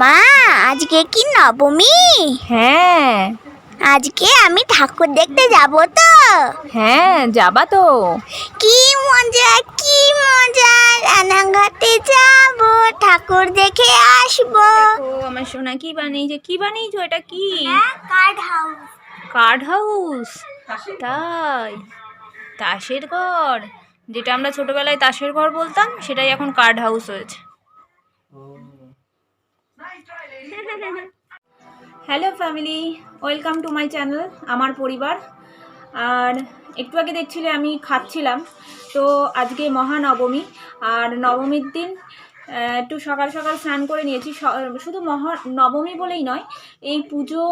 মা, আজকে কি নবমী? হ্যাঁ। আজকে আমি ঠাকুর দেখতে যাব তো? হ্যাঁ, যাবা তো। কি মজা, কি মজা! রানাঘাটে যাব, ঠাকুর দেখে আসবো। ও আমার সোনা কি বানিয়েছো? এটা কি? Card house. Card house? তাই? তাসের ঘর, যেটা আমরা ছোটবেলায় তাসের ঘর বলতাম, সেটাই এখন কার্ড হাউস হয়েছে। Hello family, welcome to my channel, আমার পরিবার। আর একটু আগে দেখছিলে আমি খাচ্ছিলাম। তো আজকে মহানবমী, আর নবমীর দিন একটু সকাল সকাল স্নান করে নিয়েছি। শুধু নবমী বলেই নয়, এই পুজো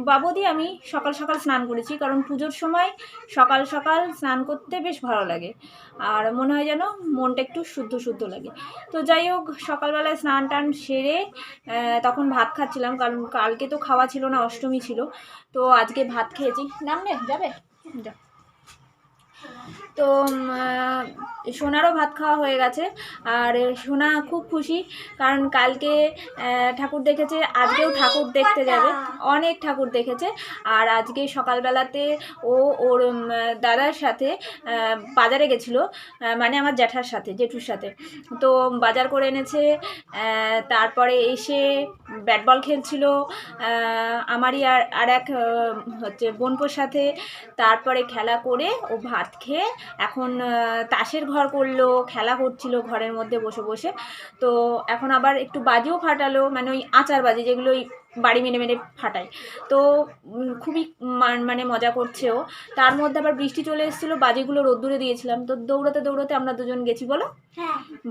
বাবদই আমি সকাল সকাল স্নান করেছি, কারণ পুজোর সময় সকাল সকাল স্নান করতে বেশ ভালো লাগে, আর মনে হয় যেন মনটা একটু শুদ্ধ শুদ্ধ লাগে। তো যাই হোক, সকালবেলায় স্নান টান সেরে তখন ভাত খাচ্ছিলাম, কারণ কালকে তো খাওয়া ছিল না, অষ্টমী ছিল। তো আজকে ভাত খেয়েছি। নামলে যাবে যা। তো সোনারও ভাত খাওয়া হয়ে গেছে, আর সোনা খুব খুশি, কারণ কালকে ঠাকুর দেখেছে, আজকেও ঠাকুর দেখতে যাবে। অনেক ঠাকুর দেখেছে। আর আজকে সকালবেলাতে ও ওর দাদার সাথে বাজারে গেছিলো, মানে আমার জেঠুর সাথে। তো বাজার করে এনেছে, তারপরে এসে ব্যাট বল খেলছিল আমারই আর এক হচ্ছে বোনপোর সাথে। তারপরে খেলা করে ও ভাত খেয়ে এখন তাসের ঘর করলো, খেলা করছিল ঘরের মধ্যে বসে বসে। তো এখন আবার একটু বাজিও ফাটালো, মানে ওই আচার বাজি, যেগুলো ওই বাড়ি মেরে মেরে ফাটায়। তো খুবই মানে মজা করছে ও। তার মধ্যে আবার বৃষ্টি চলে এসেছিলো, বাজিগুলো রোদ্দুরে দিয়েছিলাম। তো দৌড়াতে দৌড়াতে আমরা দুজন গেছি, বলো,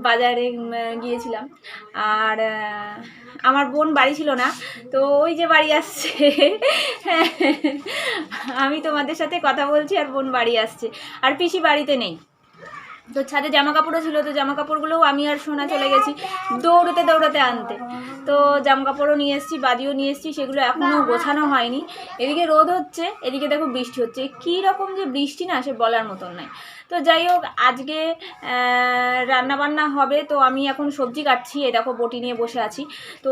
বাজারে গিয়েছিলাম। আর আমার বোন বাড়ি ছিল না, তো ওই যে বাড়ি আসছে। আমি তোমাদের সাথে কথা বলছি আর বোন বাড়ি আসছে, আর পিসি বাড়িতে নেই। তো ছাদে জামা কাপড়ও ছিল, তো জামা কাপড়গুলোও আমি আর সোনা চলে গেছি দৌড়াতে দৌড়াতে আনতে। তো জামা কাপড়ও নিয়ে এসেছি, বাদিও নিয়ে এসেছি, সেগুলো এখনও গোছানো হয়নি। এদিকে রোদ হচ্ছে, এদিকে দেখো বৃষ্টি হচ্ছে। কী রকম যে বৃষ্টি না, সে বলার মতন নয়। তো যাই হোক, আজকে রান্নাবান্না হবে। তো আমি এখন সবজি কাটছি, এই দেখো বটি নিয়ে বসে আছি। তো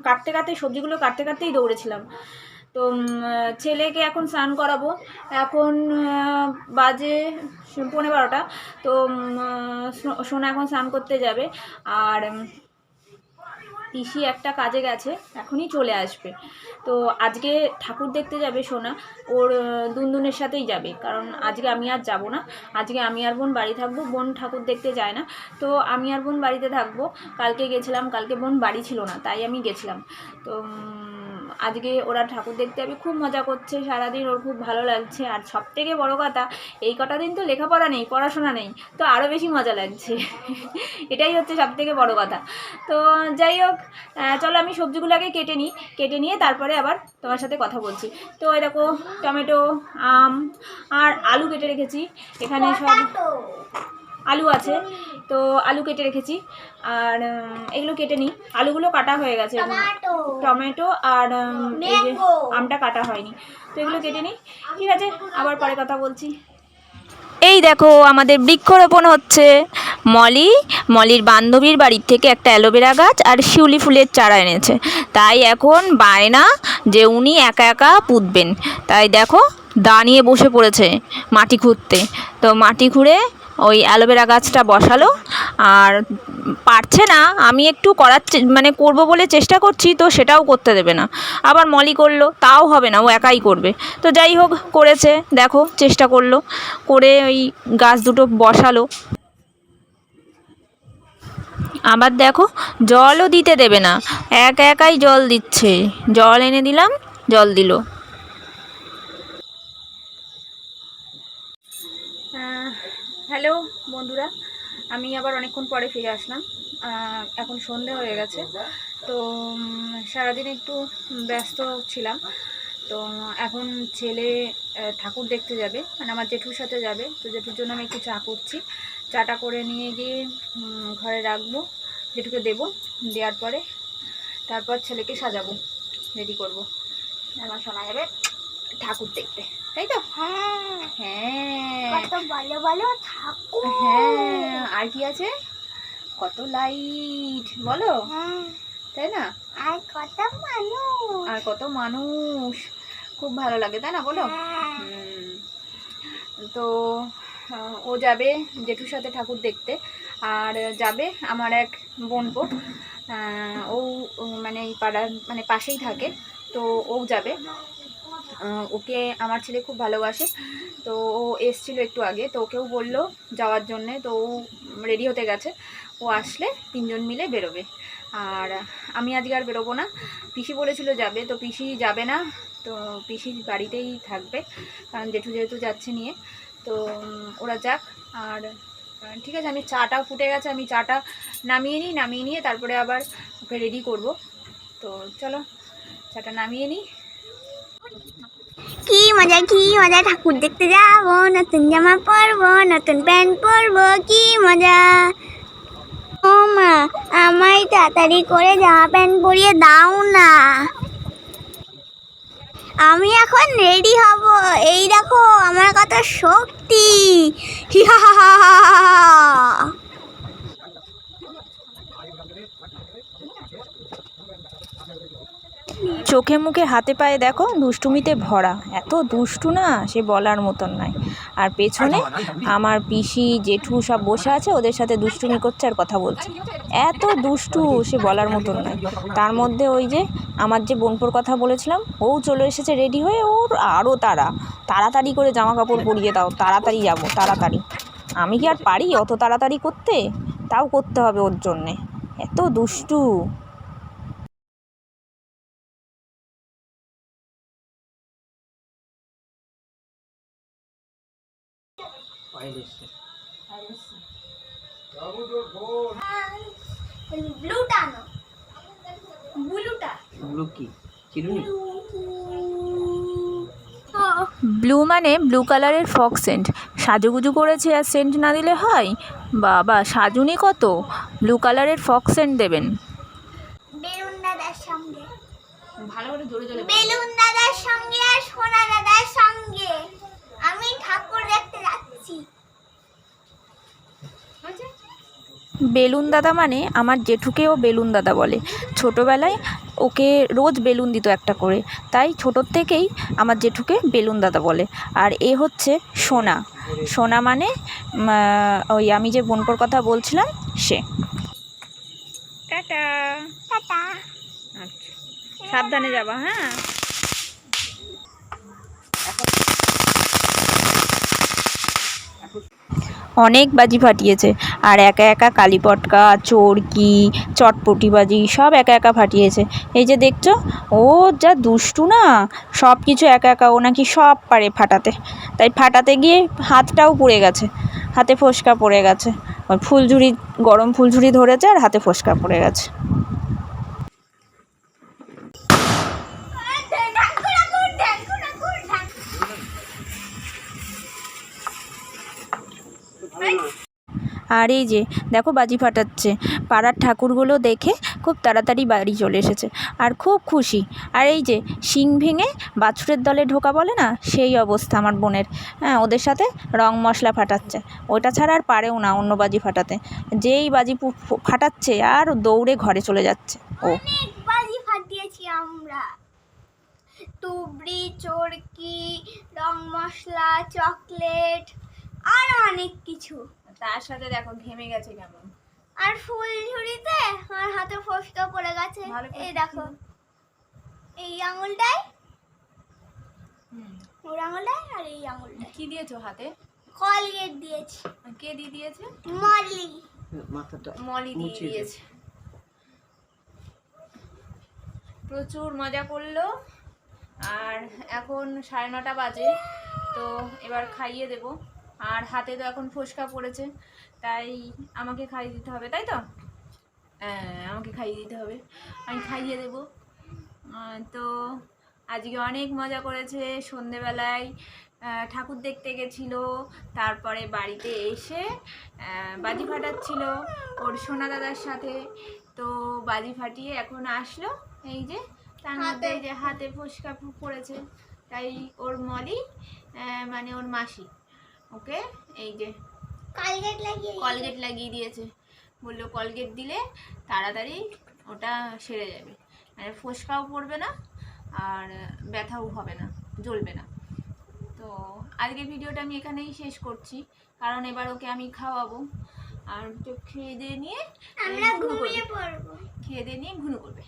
কাটতে কাটতে সবজিগুলো কাটতে কাটতেই দৌড়েছিলাম। তো ছেলেকে এখন স্নান করাবো। এখন বাজে 11:15। তো সোনা এখন স্নান করতে যাবে, আর পিসি একটা কাজে গেছে, এখনই চলে আসবে। তো আজকে ঠাকুর দেখতে যাবে সোনা, ওর দুনদুনের সাথেই যাবে, কারণ আজকে আমি আর যাব না। আজকে আমি আর বোন বাড়ি থাকবো, বোন ঠাকুর দেখতে যায় না। তো আমি আর বোন বাড়িতে থাকবো। কালকে গেছিলাম, কালকে বোন বাড়ি ছিল না, তাই আমি গেছিলাম। তো আজকে ওরা ঠাকুর দেখতে যাবে, খুব মজা করছে সারাদিন, ওর খুব ভালো লাগছে। আর সবথেকে বড় কথা, এই কটা দিন তো লেখাপড়া নেই, পড়াশোনা নেই, তো আরও বেশি মজা লাগছে। এটাই হচ্ছে সবথেকে বড় কথা। তো যাই হোক, চলো আমি সবজিগুলো আগে কেটে নিয়ে তারপরে আবার তোমার সাথে কথা বলছি। তো এই দেখো, টমেটো, আম আর আলু কেটে রেখেছি। এখানে সব আলু আছে, তো আলু কেটে রেখেছি। আর এগুলো কেটে নিই, আলুগুলো কাটা হয়ে গেছে, টমেটো আর এই যে আমটা কাটা হয়নি। তো এগুলো কেটে নিই, ঠিক আছে, আবার পরে কথা বলছি। এই দেখো, আমাদের বৃক্ষরোপণ হচ্ছে। মলির বান্ধবীর বাড়ির থেকে একটা অ্যালোভেরা গাছ আর শিউলি ফুলের চারা এনেছে, তাই এখন বায়না যে উনি একা একা পুঁতবেন। তাই দেখো, দাঁড়িয়ে বসে পড়েছে মাটি খুঁড়তে। তো মাটি খুঁড়ে ওই অ্যালোভেরা গাছটা বসালো, আর পারছে না। আমি একটু করবো বলে চেষ্টা করছি, তো সেটাও করতে দেবে না। আবার মলি করলো, তাও হবে না, ও একাই করবে। তো যাই হোক, করেছে, দেখো চেষ্টা করলো, করে ওই গাছ দুটো বসালো। আবার দেখো, জলও দিতে দেবে না, একাই জল দিচ্ছে। জল এনে দিলাম, জল দিল। হ্যালো বন্ধুরা, আমি আবার অনেকক্ষণ পরে ফিরে আসলাম। এখন সন্ধে হয়ে গেছে। তো সারাদিন একটু ব্যস্ত ছিলাম। তো এখন ছেলে ঠাকুর দেখতে যাবে, মানে আমার জেঠুর সাথে যাবে। তো জেঠুর জন্য আমি একটু চা করছি। চাটা করে নিয়ে গিয়ে ঘরে রাখবো, জেঠুকে দেবো। দেওয়ার পরে তারপর ছেলেকে সাজাবো, রেডি করবো। আমার শোনা যাবে ঠাকুর দেখতে, তাই তো? হ্যাঁ, কত ভালো ভালো ঠাকুর। হ্যাঁ, আর কি আছে? কত লাইট বলো, তাই না? আর কত মানুষ, আর কত মানুষ, খুব ভালো লাগে তাই না বলো? তো ও যাবে জেঠুর সাথে ঠাকুর দেখতে, আর যাবে আমার এক বোনপো, ও মানে এই পাড়ার মানে পাশেই থাকে, তো ও যাবে। ওকে আমার ছেলে খুব ভালোবাসে, তো ও এসছিল একটু আগে, তো ওকেও বললো যাওয়ার জন্যে, তো ও রেডি হতে গেছে। ও আসলে তিনজন মিলে বেরোবে। আর আমি আজকে আর বেরোবো না, পিসি বলেছিল যাবে, তো পিসি যাবে না, তো পিসি বাড়িতেই থাকবে, কারণ জেঠু যেহেতু যাচ্ছে নিয়ে, তো ওরা যাক। আর ঠিক আছে, আমি চাটাও ফুটে গেছে, আমি চাটা নামিয়ে নিয়ে তারপরে আবার ওকে রেডি করব। তো চলো চাটা নামিয়ে নিই। কি মজা ঠাকুর দেখতে যাবো, নতুন জামা পরবো, নতুন প্যান্ট পরবো, কি মজা। ও মা, আমায় তাড়াতাড়ি করে জামা প্যান্ট পরিয়ে দাও না, আমি এখন রেডি হব। এই দেখো আমার কত শক্তি, হিহা হা হা হা হা। চোখে মুখে হাতে পায়ে দেখো দুষ্টুমিতে ভরা, এত দুষ্টু না সে বলার মতন নয়। আর পেছনে আমার পিসি জেঠু সব বসে আছে, ওদের সাথে দুষ্টুমি করছে আর কথা বলছে, এত দুষ্টু সে বলার মতন নয়। তার মধ্যে ওই যে আমার যে বোনপোর কথা বলেছিলাম, ও চলে এসেছে রেডি হয়ে, ওর আরও তাড়াতাড়ি করে জামা কাপড় পরিয়ে দাও, তাড়াতাড়ি যাবো তাড়াতাড়ি। আমি কি আর পারি অত তাড়াতাড়ি করতে, তাও করতে হবে ওর জন্যে, এত দুষ্টু। ব্লুটা আনো, ব্লুটা। ব্লু কি চিরুনি? ব্লু মানে ব্লু কালারের ফক সেন্ট। সাজুগুজু করেছে আর সেন্ট না দিলে হয়? বাবা সাজুনি কত, ব্লু কালারের ফক সেন্ট দেবেন। বেলুন দাদার সঙ্গে, ভালো করে জোরে জোরে বেলুন দাদার সঙ্গে আর সোনা দাদার সঙ্গে আমি ঠাকুর দেখতে যাচ্ছি। বেলুন দাদা মানে আমার জেঠুকেও বেলুন দাদা বলে। ছোটোবেলায় ওকে রোজ বেলুন দিত একটা করে, তাই ছোটোর থেকেই আমার জেঠুকে বেলুন দাদা বলে। আর এ হচ্ছে সোনা, সোনা মানে ওই আমি যে বোনপোর কথা বলছিলাম সে। টাটা। টাটা। আচ্ছা সাবধানে যাবা, হ্যাঁ। অনেক বাজি ফাটিয়েছে, আর একা একা কালীপটকা, চরকি, চটপটি বাজি সব একা একা ফাটিয়েছে। এই যে দেখছো, ও যা দুষ্টু না, সব কিছু একা একা ও নাকি সব পারে ফাটাতে, তাই ফাটাতে গিয়ে হাতটাও পুড়ে গেছে, হাতে ফোসকা পড়ে গেছে। ওই ফুলঝুরি, গরম ফুলঝুরি ধরেছে আর হাতে ফোসকা পড়ে গেছে। আর এই যে দেখো বাজি ফাটাচ্ছে, পাড়ার ঠাকুরগুলো দেখে খুব তাড়াতাড়ি বাড়ি চলে এসেছে আর খুব খুশি। আর এই যে শিং ভেঙে বাছুরের দলে ঢোকা বলে না, সেই অবস্থা আমার বোনের। হ্যাঁ, ওদের সাথে রং মশলা ফাটাচ্ছে, ওটা ছাড়া আর পারেও না অন্য বাজি ফাটাতে। যেই বাজি ফাটাচ্ছে আর দৌড়ে ঘরে চলে যাচ্ছে ও। অনেক বাজি ফাটিয়েছি আমরা, তুবড়ি, চরকি, রং মশলা, চকলেট আর অনেক কিছু। তার সাথে দেখো ঘেমে গেছে কেমন। আর ফুলঝুরিতে আমার হাতে ফোসকা পড়ে গেছে, ভালো করে এই দেখো, এই আঙুলটায়, ওর আঙুলটায় আর এই আঙুলটায়। কি দিয়েছো হাতে? কলগেট দিয়েছি। কে দিয়েছে? মলি। মাথাটা মলি দিয়ে মুছিয়ে দিয়েছে। প্রচুর মজা করলো। আর এখন 9:30 বাজে, তো এবার খাইয়ে দেব। আর হাতে তো এখন ফোসকা পড়েছে, তাই আমাকে খাইয়ে দিতে হবে, তাই তো? হ্যাঁ, আমাকে খাইয়ে দিতে হবে, আমি খাইয়ে দেব। তো আজকে অনেক মজা করেছে। সন্ধেবেলায় ঠাকুর দেখতে গেছিলো, তারপরে বাড়িতে এসে বাজি ফাটাচ্ছিল ওর সোনা দাদার সাথে। তো বাজি ফাটিয়ে এখন আসলো, এই যে তার মধ্যে এই যে হাতে ফোসকা পড়েছে, তাই ওর মলি মানে ওর মাসি ওকে এই যে কলগেট লাগিয়ে দিয়েছে। বললো কলগেট দিলে তাড়াতাড়ি ওটা সেরে যাবে, মানে ফোসকাও পড়বে না আর ব্যথাও হবে না, জ্বলবে না। তো আজকে ভিডিওটা আমি এখানেই শেষ করছি, কারণ এবার ওকে আমি খাওয়াবো আর তো খেয়ে দিয়ে নিয়ে আমরা ঘুনু করবে। ঘুমিয়ে পড়বো। খেয়ে দিয়ে নিয়ে ঘুনু করবে,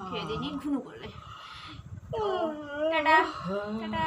খেয়ে দিয়ে নিয়ে ঘুনু করবে। তো টাটা টাটা।